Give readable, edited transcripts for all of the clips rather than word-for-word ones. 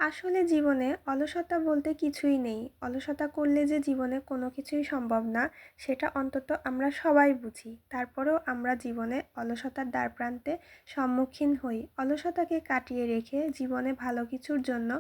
আসলে জীবনে অলসতা বলতে কিছুই নেই। অলসতা করলে যে জীবনে কোনো কিছুই সম্ভব না, সেটা অন্তত আমরা সবাই বুঝি। তারপরেও আমরা জীবনে অলসতার দ্বারপ্রান্তে সম্মুখীন হই। অলসতাকে কাটিয়ে রেখে জীবনে ভালো কিছুর জন্য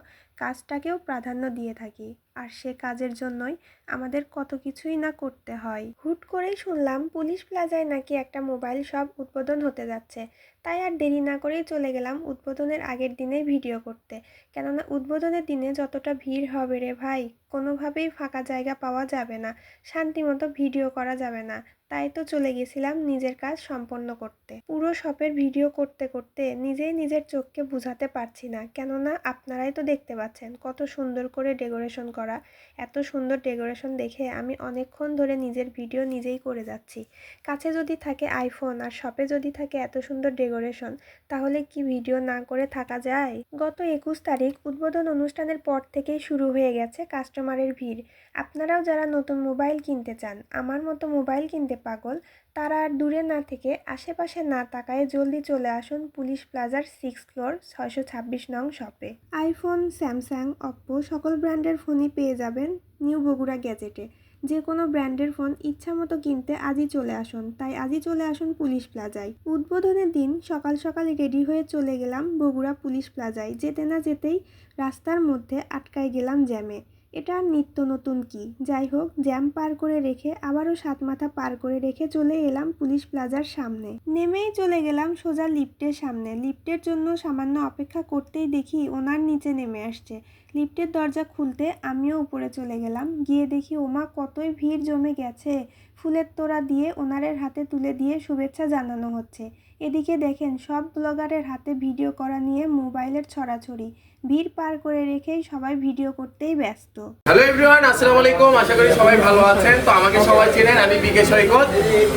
কাজটাকেও প্রাধান্য দিয়ে থাকি। আর সে কাজের জন্যই আমাদের কত কিছুই না করতে হয়। হুট করেই শুনলাম পুলিশ প্লাজায় নাকি একটা মোবাইল শপ উদ্বোধন হতে যাচ্ছে। তাই আর দেরি না করেই চলে গেলাম উদ্বোধনের আগের দিনেই ভিডিও করতে। কেননা উদ্বোধনের দিনে যতটা ভিড় হবে রে ভাই, কোনোভাবেই ফাঁকা জায়গা পাওয়া যাবে না, শান্তিমতো ভিডিও করা যাবে না। তাই তো চলে গেছিলাম নিজের কাজ সম্পন্ন করতে। পুরো শপের ভিডিও করতে করতে নিজেই নিজের চোখকে বুঝাতে পারছি না, কেননা আপনারাই তো দেখতে পাচ্ছেন কত সুন্দর করে ডেকোরেশন করা। এত সুন্দর ডেকোরেশন দেখে আমি অনেকক্ষণ ধরে নিজের ভিডিও নিজেই করে যাচ্ছি। কাছে যদি থাকে আইফোন আর শপে যদি থাকে এত সুন্দর ডেকোরেশন, তাহলে কি ভিডিও না করে থাকা যায়? গত 21 তারিখ উদ্বোধন অনুষ্ঠানের পর থেকেই শুরু হয়ে গেছে কাস্টমারের ভিড়। আপনারাও যারা নতুন মোবাইল কিনতে চান, আমার মতো মোবাইল কিনতে পাগল, তারা আর দূরে না থেকে আশেপাশে না তাকায় জলদি চলে আসুন পুলিশ প্লাজার 6 ফ্লোর 626 নং শপে। আইফোন, স্যামসাং, অপ্পো সকল ব্র্যান্ডের ফোনই পেয়ে যাবেন নিউ বগুড়া গ্যাজেটে। যে কোনো ব্র্যান্ডের ফোন ইচ্ছা মতো কিনতে আজই চলে আসুন। তাই আজই চলে আসুন পুলিশ প্লাজায়। উদ্বোধনের দিন সকাল সকাল রেডি হয়ে চলে গেলাম বগুড়া পুলিশ প্লাজায়। যেতে না যেতেই রাস্তার মধ্যে আটকায় গেলাম জ্যামে। এটা আর নিত্য নতুন কি, যাই হোক, জ্যাম পার করে রেখে আবারও সাতমাথা পার করে রেখে চলে এলাম পুলিশ প্লাজার সামনে। নেমেই চলে গেলাম সোজা লিফটের সামনে। লিফটের জন্য সামান্য অপেক্ষা করতেই দেখি ওনার নিচে নেমে আসছে। লিফটের দরজা খুলতে আমিও উপরে চলে গেলাম। গিয়ে দেখি ওমা কতই ভিড় জমে গেছে। ফুলের তোড়া দিয়ে ওনারের হাতে তুলে দিয়ে শুভেচ্ছা জানানো হচ্ছে। এদিকে দেখেন সব ব্লগারের হাতে ভিডিও করা নিয়ে মোবাইলের ছড়াছড়ি। ভিড় পার করে রেখেই সবাই ভিডিও করতেই ব্যস্ত। হ্যালো এভরিওয়ান, আসসালামু আলাইকুম। আশা করি সবাই ভালো আছেন। তো আমাকে সবাই চেনেন, আমি বিকে সৈকত।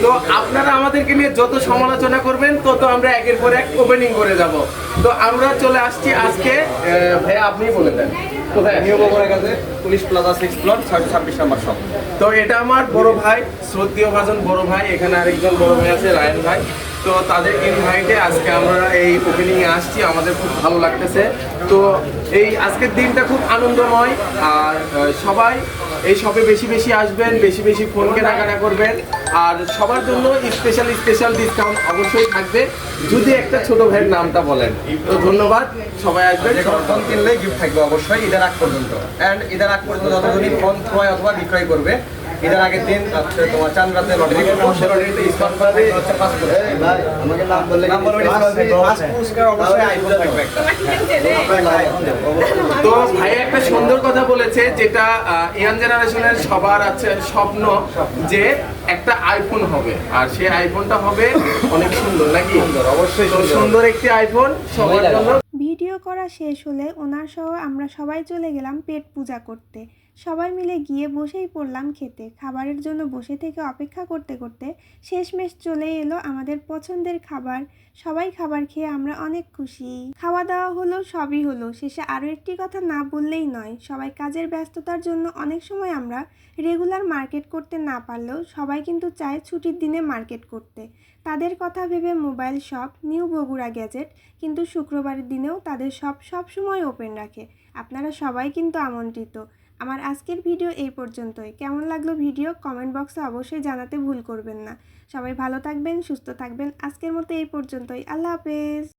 তো আপনারা আমাদেরকে নিয়ে যত সমালোচনা করবেন তত আমরা একের পর এক ওপেনিং করে যাব। তো আমরা চলে আসছি আজকে, ভাইয়া আপনি বলে দেন কোথায়? নিউ বগুড়া কাছে পুলিশ প্লাজা 6 ফ্লোর 626 নম্বর শপ। তো এটা আমার বড় ভাই, শ্রদ্ধেয় ভাজন বড় ভাই। এখানে আরেকজন বড় ভাই আছে, রায়ন ভাই। তো তাদের ইনভাইটে আজকে আমরা এই ওপেনিংয়ে আসছি। আমাদের খুব ভালো লাগতেছে। তো এই আজকের দিনটা খুব আনন্দময়। আর সবাই এই শপে বেশি বেশি আসবেন, বেশি বেশি ফোন কেনাকাটা করবেন। আর সবার জন্য স্পেশাল স্পেশাল ডিসকাউন্ট অবশ্যই থাকবে, যদি একটা ছোট ভাইয়ের নামটা বলেন। তো ধন্যবাদ, সবাই আসবেন। ফোন কিনলে গিফট থাকবে অবশ্যই ঈদের আগ পর্যন্ত। অ্যান্ড ঈদের আগ পর্যন্ত যতজনই ফোন ক্রয় অথবা বিক্রয় করবে, ঈদের আগের দিন হচ্ছে তোমার চাঁদ রাতে লটারি করবো। সে লটারিতে ডিসকাউন্ট করা থাকবে হচ্ছে 5 আমাকে নাম বললে পুরস্কার অবশ্যই আইফোন থাকবে একটা। তো ভাই একটা সুন্দর কথা বলেছে, যেটা ইয়াং জেনারেশনের সবার আছে স্বপ্ন, যে একটা আইফোন হবে। আর সেই আইফোনটা হবে অনেক সুন্দর, নাকি? অবশ্যই সুন্দর একটি আইফোন সবার জন্য। ভিডিও করা শেষ হলে ওনার সহ আমরা সবাই চলে গেলাম পেট পূজা করতে। সবাই মিলে গিয়ে বসেই পড়লাম খেতে। খাবারের জন্য বসে থেকে অপেক্ষা করতে করতে শেষমেশ চলে এলো আমাদের পছন্দের খাবার। সবাই খাবার খেয়ে আমরা অনেক খুশি। খাওয়া দাওয়া হলো, সবই হলো। শেষে আরও একটি কথা না বললেই নয়, সবাই কাজের ব্যস্ততার জন্য অনেক সময় আমরা রেগুলার মার্কেট করতে না পারলেও সবাই কিন্তু চায় ছুটির দিনে মার্কেট করতে। তাদের কথা ভেবে mobile shop new Bogura gadget কিন্তু শুক্রবারের দিনেও তাদের শপ সবসময় ওপেন রাখে। আপনারা সবাই কিন্তু আমন্ত্রিত। আমার আজকের ভিডিও এই পর্যন্তই। কেমন লাগলো ভিডিও কমেন্ট বক্সে অবশ্যই জানাতে ভুল করবেন না। সবাই ভালো থাকবেন, সুস্থ থাকবেন। আজকের মতো এই পর্যন্তই। আল্লাহ হাফেজ।